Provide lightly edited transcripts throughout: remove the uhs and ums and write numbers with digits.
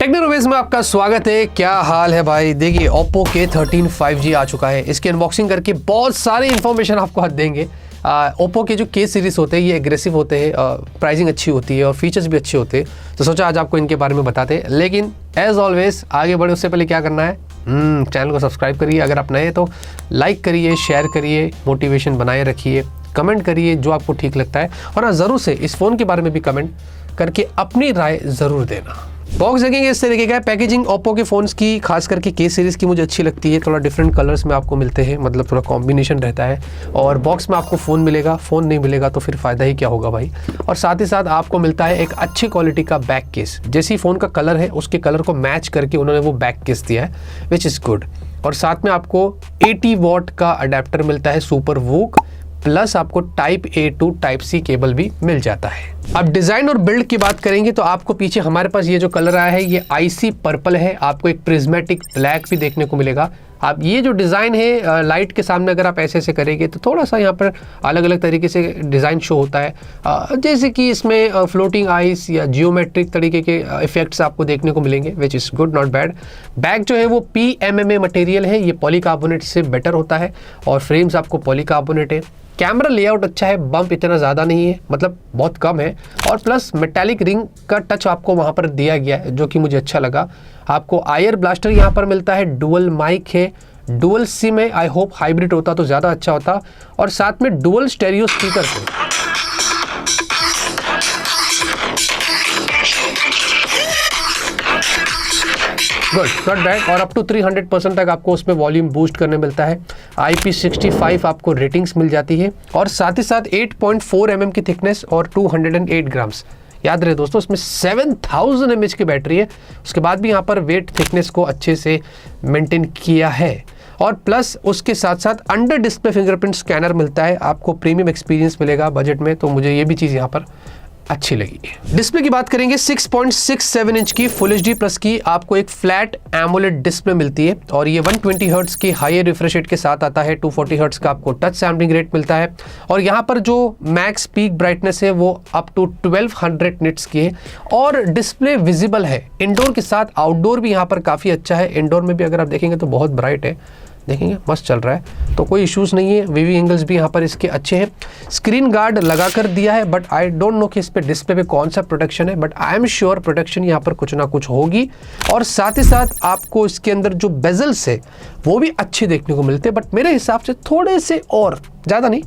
टेक्नोरवेज में आपका स्वागत है। क्या हाल है भाई? देखिए Oppo K13 5G आ चुका है। इसकी अनबॉक्सिंग करके बहुत सारी इन्फॉर्मेशन आपको आज देंगे। Oppo के जो K सीरीज़ होते हैं ये एग्रेसिव होते हैं, प्राइसिंग अच्छी होती है और फीचर्स भी अच्छे होते हैं, तो सोचा आज आपको इनके बारे में बताते हैं। लेकिन एज ऑलवेज आगे बढ़े उससे पहले क्या करना है, चैनल को सब्सक्राइब करिए, अगर आप नए हैं तो लाइक करिए, शेयर करिए, मोटिवेशन बनाए रखिए, कमेंट करिए जो आपको ठीक लगता है, और हाँ ज़रूर से इस फ़ोन के बारे में भी कमेंट करके अपनी राय ज़रूर देना। बॉक्स देखेंगे इस तरीके का है। पैकेजिंग Oppo के फ़ोन्स की खास करके K सीरीज़ की मुझे अच्छी लगती है। थोड़ा डिफरेंट कलर्स में आपको मिलते हैं, मतलब थोड़ा कॉम्बिनेशन रहता है, और बॉक्स में आपको फ़ोन मिलेगा। फ़ोन नहीं मिलेगा तो फिर फ़ायदा ही क्या होगा भाई। और साथ ही साथ आपको मिलता है एक अच्छी क्वालिटी का बैक केस। जैसी फ़ोन का कलर है उसके कलर को मैच करके उन्होंने वो बैक केस दिया है, विच इज़ गुड। और साथ में आपको 80 वॉट का अडेप्टर मिलता है सुपर वूक, प्लस आपको type A to type C cable भी मिल जाता है। अब डिज़ाइन और बिल्ड की बात करेंगे तो आपको पीछे हमारे पास ये जो कलर आया है ये आईसी पर्पल है। आपको एक प्रिज्मेटिक ब्लैक भी देखने को मिलेगा। आप ये जो डिज़ाइन है लाइट के सामने अगर आप ऐसे करेंगे तो थोड़ा सा यहाँ पर अलग अलग तरीके से डिज़ाइन शो होता है, जैसे कि इसमें फ्लोटिंग आइस या जियोमेट्रिक तरीके के इफेक्ट्स आपको देखने को मिलेंगे, which is good, not bad. Back जो है वो PMMA मटेरियल है, ये पॉलीकार्बोनेट से बेटर होता है, और फ्रेम्स आपको पॉलीकार्बोनेट है। कैमरा लेआउट अच्छा है, बम्प इतना ज़्यादा नहीं है, मतलब बहुत कम है, और प्लस मेटालिक रिंग का टच आपको वहाँ पर दिया गया है जो कि मुझे अच्छा लगा। आपको आयर ब्लास्टर यहाँ पर मिलता है, डुअल माइक है, डुअल सिम है। आई होप हाइब्रिड होता तो ज़्यादा अच्छा होता, और साथ में डुअल स्टेरियो स्पीकर है। Good, not bad. और अप टू 300% तक आपको उसमें वॉल्यूम बूस्ट करने मिलता है। IP65 आपको रेटिंग्स मिल जाती है, और साथ ही साथ 8.4 mm की थिकनेस और 208 ग्राम्स। याद रहे दोस्तों, इसमें 7000 mAh की बैटरी है। उसके बाद भी यहाँ पर वेट थिकनेस को अच्छे से मेंटेन किया है, और प्लस उसके साथ साथ अंडर डिस्प्ले फिंगरप्रिंट स्कैनर मिलता है। आपको प्रीमियम एक्सपीरियंस मिलेगा बजट में, तो मुझे ये भी चीज़ यहाँ पर अच्छी लगी है। डिस्प्ले की बात करेंगे, 6.67 इंच की फुल HD प्लस की आपको एक फ्लैट एमोलेड डिस्प्ले मिलती है, और ये 120 हर्ट्ज की हाई रिफ्रेश रेट के साथ आता है। 240 हर्ट्ज का आपको टच सैम्पलिंग रेट मिलता है, और यहाँ पर जो मैक्स पीक ब्राइटनेस है वो अप टू 1200 निट्स की है, और डिस्प्ले विजिबल है। इंडोर के साथ आउटडोर भी यहाँ पर काफ़ी अच्छा है। इंडोर में भी अगर आप देखेंगे तो बहुत ब्राइट है, देखेंगे मस्त चल रहा है, तो कोई इश्यूज़ नहीं है। वीवी एंगल्स भी यहाँ पर इसके अच्छे हैं। स्क्रीन गार्ड लगा कर दिया है, बट आई डोंट नो कि इस पे डिस्प्ले पे कौन सा प्रोटेक्शन है, but I am sure protection यहाँ पर कुछ ना कुछ होगी। और साथ ही साथ आपको इसके अंदर जो बेजल्स है वो भी अच्छे देखने को मिलते हैं, बट मेरे हिसाब से थोड़े से और, ज़्यादा नहीं,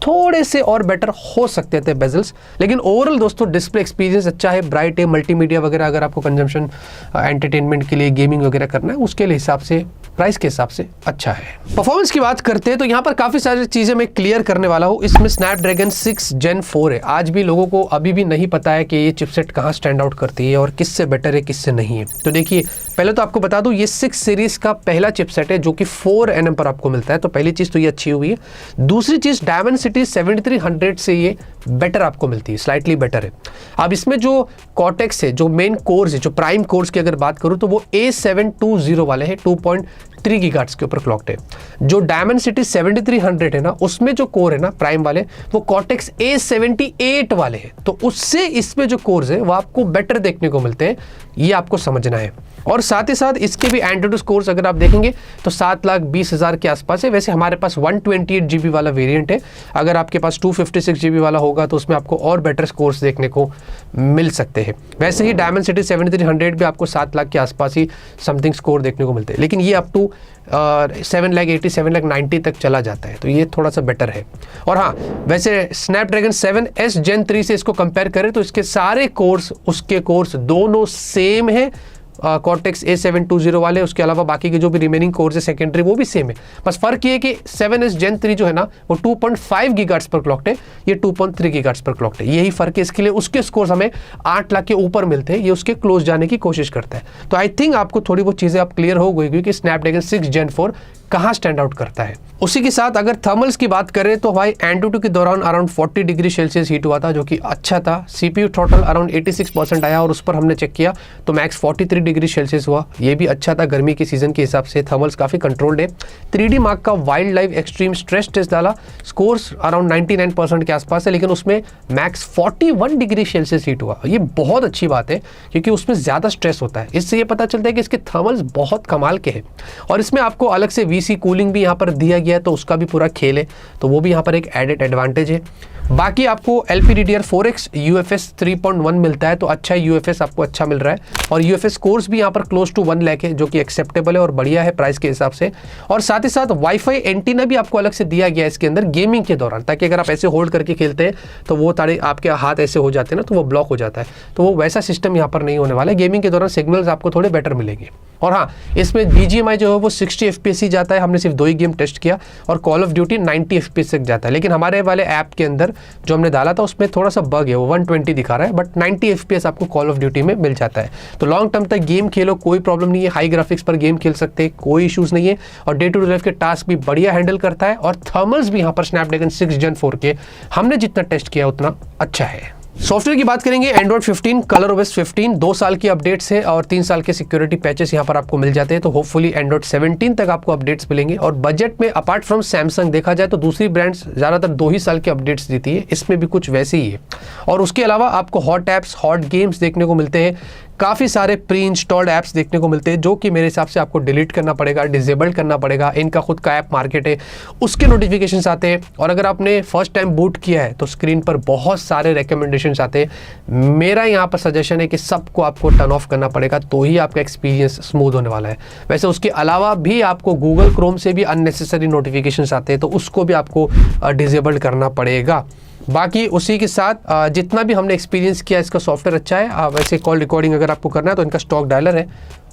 थोड़े से और बेटर हो सकते थे बेजल्स। लेकिन ओवरऑल दोस्तों डिस्प्ले एक्सपीरियंस अच्छा है, ब्राइट है। मल्टीमीडिया वगैरह अगर आपको कंजम्पशन एंटरटेनमेंट के लिए गेमिंग वगैरह करना है उसके लिए हिसाब से, प्राइस के हिसाब से अच्छा है। परफॉर्मेंस की बात करते हैं तो यहाँ पर काफ़ी सारी चीज़ें मैं क्लियर करने वाला हूँ। इसमें स्नैपड्रैगन 6 Gen 4 है। आज भी लोगों को अभी भी नहीं पता है कि ये चिपसेट कहाँ स्टैंड आउट करती है और किससे बेटर है किससे नहीं है। तो देखिए, पहले तो आपको बता दूँ ये 6 सीरीज़ का पहला चिपसेट है जो कि 4 nm पर आपको मिलता है, तो पहली चीज़ तो ये अच्छी हुई है। दूसरी चीज़ Dimensity 7300 से ये बेटर आपको मिलती है, स्लाइटली बेटर है। अब इसमें जो कॉर्टेक्स है, जो मेन कोर्स है, जो प्राइम कोर्स की अगर बात करूँ तो वो A720 वाले हैं, 2.3 गीगाहर्ट्ज के ऊपर क्लॉक्ड है। जो Dimensity 7300 है ना, उसमें जो कोर है ना प्राइम वाले, वो कॉर्टेक्स A78 वाले हैं, तो उससे इसमें जो कोर्स है वो आपको बेटर देखने को मिलते हैं, ये आपको समझना है। और साथ ही साथ इसके भी एंड्रॉइड स्कोर्स अगर आप देखेंगे तो 7,20,000 के आसपास है। वैसे हमारे पास 128 GB वाला वेरिएंट है, अगर आपके पास 256 GB वाला होगा तो उसमें आपको और बेटर स्कोर्स देखने को मिल सकते हैं। वैसे ही Dimensity 7300 भी आपको 7 लाख के आसपास ही समथिंग स्कोर देखने को मिलते हैं, लेकिन ये अप टू 7,80,000 7,90,000 तक चला जाता है, तो ये थोड़ा सा बेटर है। और हाँ, वैसे स्नैपड्रैगन 7S Gen 3 से इसको कंपेयर करें तो इसके सारे कोर्स, उसके कोर्स दोनों सेम है। कॉर्टेक्स A720 वाले, उसके अलावा बाकी के जो भी रिमेनिंग कोर्स है सेकेंडरी वो भी सेम है। बस फर्क ये है कि 7S Gen 3 जो है ना वो 2.5 गीगाहर्ट्ज पर क्लॉक्ड है, ये 2.3 गीगाहर्ट्ज पर क्लॉक्ड है। यही फर्क है। इसके लिए उसके स्कोर्स हमें 8 लाख के ऊपर मिलते हैं, ये उसके क्लोज जाने की कोशिश करता है। तो आई थिंक आपको थोड़ी बहुत चीज़ें आप क्लियर हो गई कि स्नैपड्रैगन 6 Gen 4 कहाँ स्टैंड आउट करता है। उसी के साथ अगर थर्मल्स की बात करें तो भाई एंटूटू के दौरान अराउंड 40 डिग्री सेल्सियस हीट हुआ था, जो कि अच्छा था। CPU थ्रॉटल अराउंड 86% आया, और उस पर हमने चेक किया तो मैक्स 43 डिग्री सेल्सियस हुआ, ये भी अच्छा था गर्मी के सीजन के हिसाब से, थर्मल्स काफ़ी कंट्रोल्ड है। 3D मार्क का wild life extreme stress test डाला, स्कोर्स अराउंड 99% के आसपास है, लेकिन उसमें मैक्स 41 डिग्री सेल्सियस हीट हुआ। ये बहुत अच्छी बात है क्योंकि उसमें ज़्यादा स्ट्रेस होता है, इससे ये पता चलता है कि इसके थर्मल्स बहुत कमाल के हैं। और इसमें आपको अलग से VC कूलिंग भी यहाँ पर दिया गया है, तो उसका भी पूरा खेल है, तो वो भी यहाँ पर एक एडेड एडवांटेज है। बाकी आपको LPDDR4X UFS 3.1 मिलता है, तो अच्छा UFS आपको अच्छा मिल रहा है, और UFS स्कोर्स भी यहाँ पर क्लोज टू 1 लाख है, जो कि एक्सेप्टेबल है और बढ़िया है प्राइस के हिसाब से। और साथ ही साथ वाईफाई एंटीना भी आपको अलग से दिया गया है इसके अंदर गेमिंग के दौरान, ताकि अगर आप ऐसे होल्ड करके खेलते हैं तो वो तारे आपके हाथ ऐसे हो जाते हैं ना, तो वो ब्लॉक हो जाता है, तो वो वैसा सिस्टम यहाँ पर नहीं होने वाला है। गेमिंग के दौरान सिग्नल्स आपको थोड़े बेटर मिलेंगे। और हाँ, इसमें BGMI जो है वो 60 FPS ही जाता है, हमने सिर्फ 2 ही गेम टेस्ट किया, और कॉल ऑफ ड्यूटी 90 FPS तक जाता है। लेकिन हमारे वाले ऐप के अंदर जो हमने डाला था उसमें थोड़ा सा बग है, वो 120 दिखा रहा है, बट 90 FPS आपको कॉल ऑफ ड्यूटी में मिल जाता है। तो लॉन्ग टर्म तक गेम खेलो, कोई प्रॉब्लम नहीं है, हाई ग्राफिक्स पर गेम खेल सकते हैं, कोई इशूज़ नहीं है, और डे टू डे लाइफ के टास्क भी बढ़िया हैंडल करता है। और थर्मल्स भी यहाँ पर स्नैपड्रैगन 6 Gen 4 के हमने जितना टेस्ट किया उतना अच्छा है। सॉफ्टवेयर की बात करेंगे, एंड्रॉइड 15, ColorOS 15 2 साल की अपडेट्स है, और 3 साल के सिक्योरिटी पैचेस यहाँ पर आपको मिल जाते हैं, तो होपफुली एंड्रॉइड 17 तक आपको अपडेट्स मिलेंगे। और बजट में अपार्ट फ्रॉम सैमसंग देखा जाए तो दूसरी ब्रांड्स ज़्यादातर 2 ही साल की अपडेट्स देती है, इसमें भी कुछ वैसे ही है। और उसके अलावा आपको हॉट ऐप्स, हॉट गेम्स देखने को मिलते हैं, काफ़ी सारे प्री इंस्टॉल्ड ऐप्स देखने को मिलते हैं, जो कि मेरे हिसाब से आपको डिलीट करना पड़ेगा, डिसेबल करना पड़ेगा। इनका खुद का ऐप मार्केट है, उसके नोटिफिकेशंस आते हैं, और अगर आपने फर्स्ट टाइम बूट किया है तो स्क्रीन पर बहुत सारे रिकमेंडेशंस आते हैं। मेरा यहाँ पर सजेशन है कि सबको आपको टर्न ऑफ करना पड़ेगा, तो ही आपका एक्सपीरियंस स्मूथ होने वाला है। वैसे उसके अलावा भी आपको गूगल क्रोम से भी अननेसेसरी नोटिफिकेशंस आते हैं, तो उसको भी आपको डिसेबल करना पड़ेगा। बाकी उसी के साथ जितना भी हमने एक्सपीरियंस किया, इसका सॉफ्टवेयर अच्छा है। वैसे कॉल रिकॉर्डिंग अगर आपको करना है तो इनका स्टॉक डायलर है,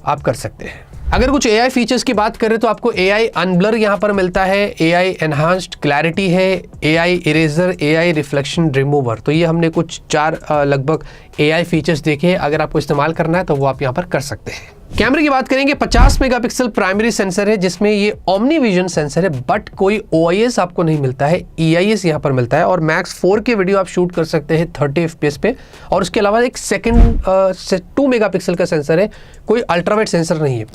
आप कर सकते हैं। अगर कुछ AI फीचर्स की बात करें तो आपको AI अनब्लर यहाँ पर मिलता है, AI एनहांस्ड क्लैरिटी है, AI eraser, AI reflection remover. तो ये हमने कुछ 4 लगभग AI फीचर्स देखे, अगर आपको इस्तेमाल करना है तो वो आप यहाँ पर कर सकते हैं। कैमरे की बात करेंगे, 50 मेगापिक्सल प्राइमरी सेंसर है, जिसमें ये ओमनी विजन सेंसर है, बट कोई OIS आपको नहीं मिलता है, EIS यहाँ पर मिलता है। और मैक्स 4K वीडियो आप शूट कर सकते हैं 30 FPS पे। और उसके अलावा एक सेकंड 2 मेगापिक्सल का सेंसर है, कोई अल्ट्रावाइड सेंसर नहीं है।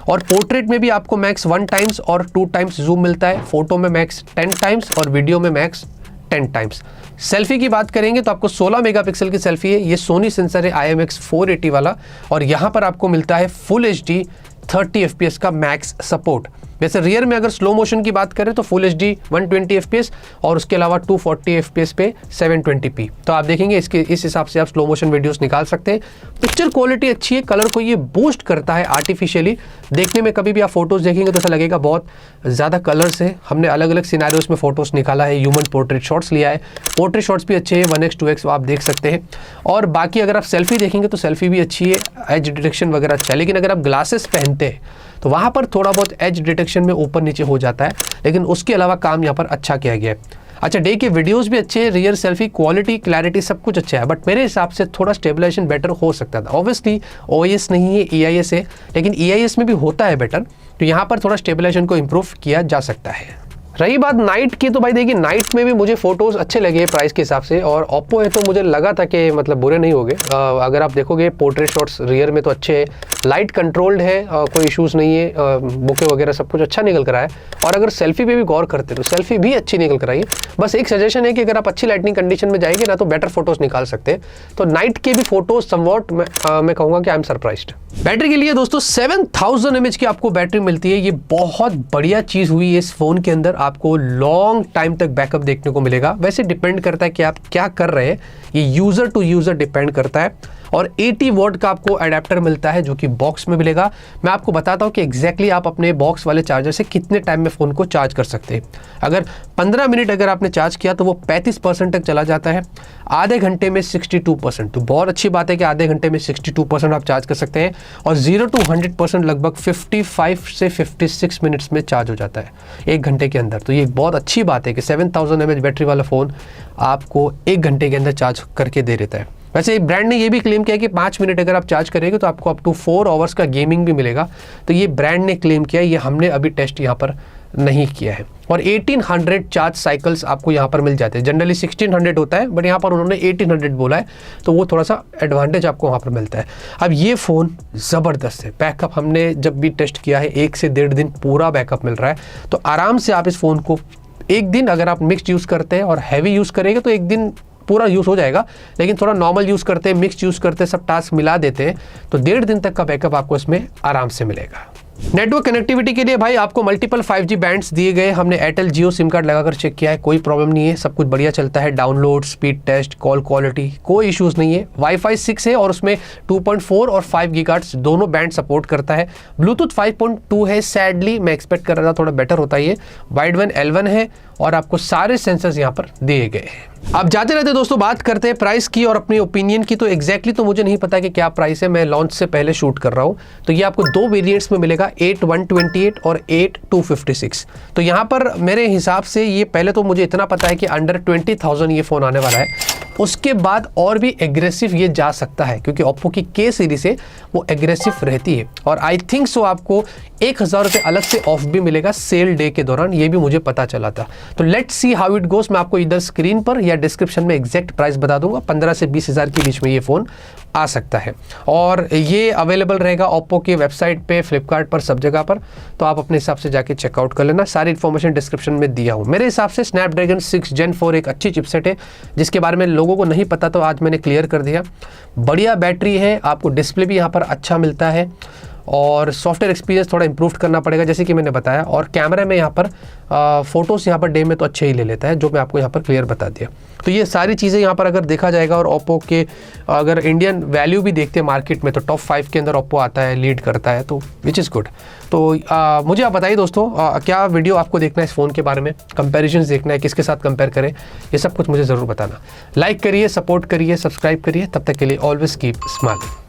और पोर्ट्रेट में भी आपको मैक्स 1 टाइम्स और 2 टाइम्स जूम मिलता है, फोटो में मैक्स 10 टाइम्स और वीडियो में मैक्स 10 टाइम्स। सेल्फी की बात करेंगे तो आपको 16 मेगापिक्सल की सेल्फी है, ये सोनी सेंसर है IMX 480 वाला, और यहाँ पर आपको मिलता है फुल HD 30 FPS का मैक्स सपोर्ट। वैसे रियर में अगर स्लो मोशन की बात करें तो फुल HD 120 FPS और उसके अलावा 240 FPS पे 720p। तो आप देखेंगे इसके इस हिसाब से आप स्लो मोशन वीडियोस निकाल सकते हैं। पिक्चर क्वालिटी अच्छी है, कलर को ये बूस्ट करता है आर्टिफिशियली। देखने में कभी भी आप फोटोज़ देखेंगे तो ऐसा लगेगा बहुत ज़्यादा कलर्स है। हमने अलग अलग सिनेरियोस में फोटोज़ निकाला है, ह्यूमन पोर्ट्रेट शॉट्स लिया है, पोर्ट्रेट शॉट्स भी अच्छे हैं, 1x 2x आप देख सकते हैं। और बाकी अगर आप सेल्फी देखेंगे तो सेल्फी भी अच्छी है, एज डिटेक्शन वगैरह अच्छा है। लेकिन अगर आप ग्लासेस पहनते हैं तो वहाँ पर थोड़ा बहुत एज डिटेक्शन में ऊपर नीचे हो जाता है, लेकिन उसके अलावा काम यहाँ पर अच्छा किया गया है। अच्छा, डे के वीडियोस भी अच्छे हैं, रियर सेल्फी क्वालिटी क्लैरिटी सब कुछ अच्छा है, बट मेरे हिसाब से थोड़ा स्टेबलाइजेशन बेटर हो सकता था। ऑब्वियसली OIS नहीं है, EIS है, लेकिन EIS में भी होता है बेटर, तो यहाँ पर थोड़ा स्टेबलाइजेशन को इम्प्रूव किया जा सकता है। रही बात नाइट की, तो भाई देखिए नाइट में भी मुझे फोटोज़ अच्छे लगे प्राइस के हिसाब से, और ओप्पो है तो मुझे लगा था कि मतलब बुरे नहीं होंगे। अगर आप देखोगे पोर्ट्रेट शॉट्स रियर में तो अच्छे हैं, लाइट कंट्रोल्ड है, कोई इश्यूज़ नहीं है, बुके वगैरह सब कुछ अच्छा निकल कर आया। और अगर सेल्फी पे भी गौर करते तो सेल्फी भी अच्छी निकल कर आई है। बस एक सजेशन है कि अगर आप अच्छी लाइटनिंग कंडीशन में जाएंगे ना तो बेटर फोटोज़ निकाल सकते हैं। तो नाइट के भी फोटोज समवॉट मैं कहूँगा कि आई एम सरप्राइज्ड। बैटरी के लिए दोस्तों 7000 mAh की आपको बैटरी मिलती है, ये बहुत बढ़िया चीज़ हुई है इस फ़ोन के अंदर। आपको लॉन्ग टाइम तक बैकअप देखने को मिलेगा। वैसे डिपेंड करता है कि आप क्या कर रहे हैं, ये यूज़र टू यूज़र डिपेंड करता है। और 80 वॉट का आपको अडेप्टर मिलता है जो कि बॉक्स में मिलेगा। मैं आपको बताता हूँ कि एग्जैक्टली आप अपने बॉक्स वाले चार्जर से कितने टाइम में फ़ोन को चार्ज कर सकते हैं। अगर 15 मिनट अगर आपने चार्ज किया तो वो 35% तक चला जाता है, आधे घंटे में 62%। तो बहुत अच्छी बात है कि आधे घंटे में 62% आप चार्ज कर सकते हैं। और 0 to 100% लगभग 55 से 56 मिनट्स में चार्ज हो जाता है 1 घंटे के अंदर। तो ये बहुत अच्छी बात है कि 7000 mAh बैटरी वाला फ़ोन आपको 1 घंटे के अंदर चार्ज करके दे देता है। वैसे ब्रांड ने ये भी क्लेम किया कि 5 मिनट अगर आप चार्ज करेंगे तो आपको अप टू 4 आवर्स का गेमिंग भी मिलेगा। तो ये ब्रांड ने क्लेम किया है, ये हमने अभी टेस्ट यहाँ पर नहीं किया है। और 1800 चार्ज साइकिल्स आपको यहाँ पर मिल जाते हैं। जनरली 1600 होता है, बट यहाँ पर उन्होंने 1800 बोला है, तो वो थोड़ा सा एडवांटेज आपको वहाँ पर मिलता है। अब ये फ़ोन ज़बरदस्त है, बैकअप हमने जब भी टेस्ट किया है 1 से 1.5 दिन पूरा बैकअप मिल रहा है। तो आराम से आप इस फ़ोन को एक दिन, अगर आप मिक्स्ड यूज़ करते हैं और हैवी यूज़ करेंगे तो एक दिन पूरा यूज़ हो जाएगा, लेकिन थोड़ा नॉर्मल यूज़ करते हैं, मिक्स यूज़ करते हैं, सब टास्क मिला देते हैं, तो 1.5 दिन तक का बैकअप आपको इसमें आराम से मिलेगा। नेटवर्क कनेक्टिविटी के लिए भाई आपको मल्टीपल 5G बैंड्स दिए गए। हमने एयरटेल जियो सिम कार्ड लगाकर चेक किया है, कोई प्रॉब्लम नहीं है, सब कुछ बढ़िया चलता है। Download, speed test, call quality, कोई इश्यूज़ नहीं है। वाईफाई 6 है और उसमें 2.4 और 5 गीगाहर्ट्ज़ दोनों बैंड सपोर्ट करता है। ब्लूटूथ 5.2 है, सैडली मैं एक्सपेक्ट कर रहा था थोड़ा बेटर होता है। वाइड वन L1 है और आपको सारे सेंसर्स यहाँ पर दिए गए हैं। अब जाते रहते दोस्तों बात करते हैं प्राइस की और अपनी ओपिनियन की। तो एग्जैक्टली तो मुझे नहीं पता कि क्या प्राइस है, मैं लॉन्च से पहले शूट कर रहा हूँ। तो ये आपको 2 वेरिएंट्स में मिलेगा, 8128 और 8256। तो यहाँ पर मेरे हिसाब से ये पहले तो मुझे इतना पता है कि अंडर 20,000 ये फ़ोन आने वाला है। उसके बाद और भी एग्रेसिव ये जा सकता है, क्योंकि ओप्पो की K सीरीज है वो एग्रेसिव रहती है। और आई थिंक सो आपको 1000 रुपये अलग से ऑफ भी मिलेगा सेल डे के दौरान, ये भी मुझे पता चला था। तो let's see how it goes. मैं आपको इधर स्क्रीन पर या डिस्क्रिप्शन में एग्जैक्ट प्राइस बता दूंगा। 15 से 20 हज़ार के बीच में ये फ़ोन आ सकता है और ये अवेलेबल रहेगा ओप्पो की वेबसाइट पे, फ्लिपकार्ट पर, सब जगह पर। तो आप अपने हिसाब से जाके चेकआउट कर लेना, सारी इन्फॉर्मेशन डिस्क्रिप्शन में दिया हूँ। मेरे हिसाब से स्नैपड्रैगन 6 Gen 4 एक अच्छी चिपसेट है, जिसके बारे में लोगों को नहीं पता, तो आज मैंने क्लियर कर दिया। बढ़िया बैटरी है, आपको डिस्प्ले भी यहाँ पर अच्छा मिलता है और सॉफ्टवेयर एक्सपीरियंस थोड़ा इंप्रूव करना पड़ेगा, जैसे कि मैंने बताया। और कैमरा में यहाँ पर फ़ोटोज़ यहाँ पर डे में तो अच्छे ही ले लेता है, जो मैं आपको यहाँ पर क्लियर बता दिया। तो ये सारी चीज़ें यहाँ पर अगर देखा जाएगा, और ओप्पो के अगर इंडियन वैल्यू भी देखते हैं मार्केट में, तो टॉप 5 के अंदर ओप्पो आता है, लीड करता है, तो विच इज़ गुड। तो मुझे आप बताइए दोस्तों, क्या वीडियो आपको देखना है इस फ़ोन के बारे में, कंपैरिजन्स देखना है, किसके साथ कंपेयर करें, ये सब कुछ मुझे ज़रूर बताना। लाइक करिए, सपोर्ट करिए, सब्सक्राइब करिए। तब तक के लिए ऑलवेज कीप स्माइलिंग।